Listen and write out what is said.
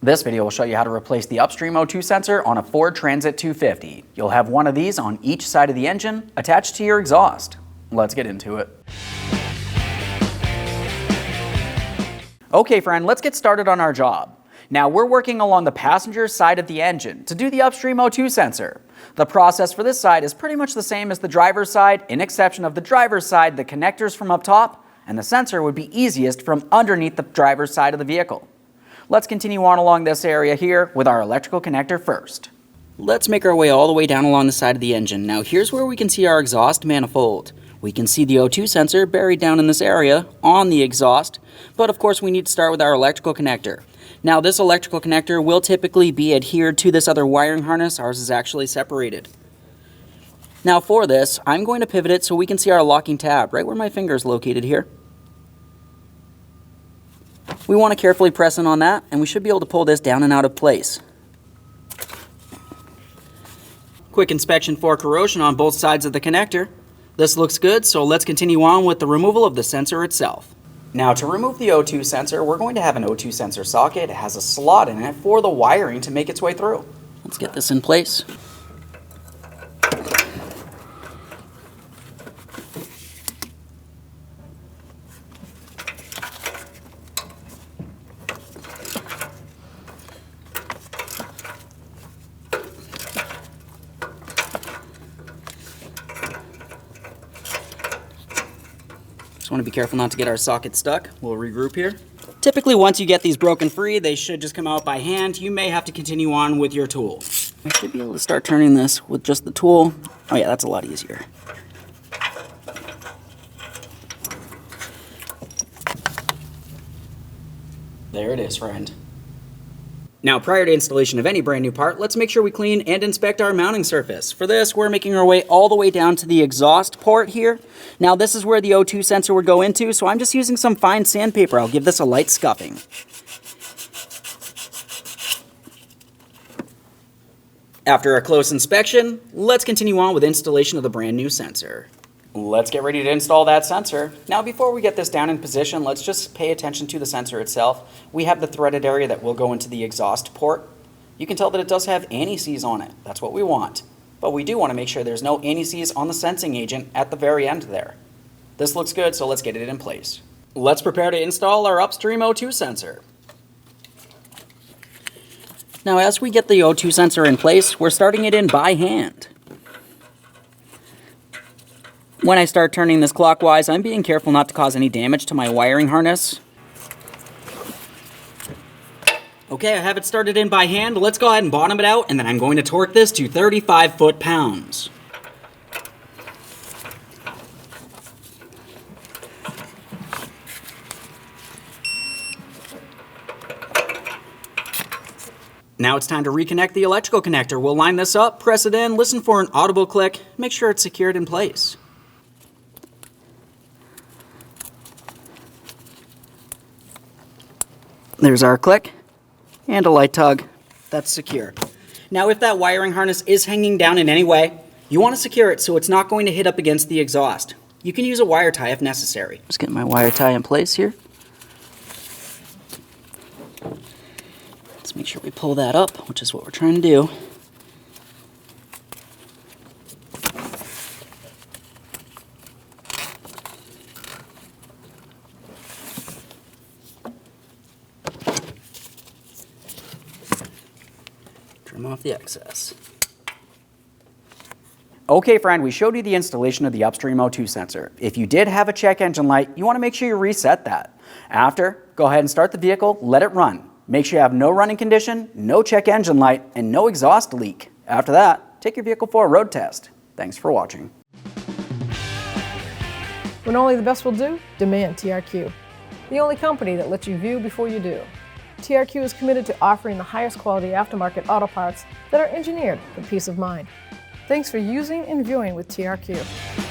This video will show you how to replace the Upstream O2 sensor on a Ford Transit-250. You'll have one of these on each side of the engine attached to your exhaust. Let's get into it. Okay friend, let's get started on our job. Now we're working along the passenger side of the engine to do the Upstream O2 sensor. The process for this side is pretty much the same as the driver's side, in exception of the driver's side, the connectors from up top, and the sensor would be easiest from underneath the driver's side of the vehicle. Let's continue on along this area here with our electrical connector first. Let's make our way all the way down along the side of the engine. Now here's where we can see our exhaust manifold. We can see the O2 sensor buried down in this area on the exhaust, but of course we need to start with our electrical connector. Now this electrical connector will typically be adhered to this other wiring harness. Ours is actually separated. Now for this, I'm going to pivot it so we can see our locking tab right where my finger is located here. We want to carefully press in on that, and we should be able to pull this down and out of place. Quick inspection for corrosion on both sides of the connector. This looks good, so let's continue on with the removal of the sensor itself. Now to remove the O2 sensor, we're going to have an O2 sensor socket. It has a slot in it for the wiring to make its way through. Let's get this in place. Just want to be careful not to get our socket stuck. We'll regroup here. Typically, once you get these broken free, they should just come out by hand. You may have to continue on with your tool. I should be able to start turning this with just the tool. Oh yeah, that's a lot easier. There it is, friend. Now, prior to installation of any brand new part, let's make sure we clean and inspect our mounting surface. For this, we're making our way all the way down to the exhaust port here. Now, this is where the O2 sensor would go into, so I'm just using some fine sandpaper. I'll give this a light scuffing. After a close inspection, let's continue on with installation of the brand new sensor. Let's get ready to install that sensor. Now before we get this down in position, let's just pay attention to the sensor itself. We have the threaded area that will go into the exhaust port. You can tell that it does have anti-seize on it. That's what we want. But we do want to make sure there's no anti-seize on the sensing agent at the very end there. This looks good, so let's get it in place. Let's prepare to install our Upstream O2 sensor. Now as we get the O2 sensor in place, we're starting it in by hand. When I start turning this clockwise, I'm being careful not to cause any damage to my wiring harness. Okay, I have it started in by hand. Let's go ahead and bottom it out, and then I'm going to torque this to 35 foot-pounds. Now it's time to reconnect the electrical connector. We'll line this up, press it in, listen for an audible click, make sure it's secured in place. There's our click, and a light tug. That's secure. Now if that wiring harness is hanging down in any way, you want to secure it so it's not going to hit up against the exhaust. You can use a wire tie if necessary. Just get my wire tie in place here. Let's make sure we pull that up, which is what we're trying to do. Trim off the excess. Okay friend, we showed you the installation of the Upstream O2 sensor. If you did have a check engine light, you want to make sure you reset that. After, go ahead and start the vehicle, let it run. Make sure you have no running condition, no check engine light, and no exhaust leak. After that, take your vehicle for a road test. Thanks for watching. When only the best will do, demand TRQ. The only company that lets you view before you do. TRQ is committed to offering the highest quality aftermarket auto parts that are engineered for peace of mind. Thanks for using and viewing with TRQ.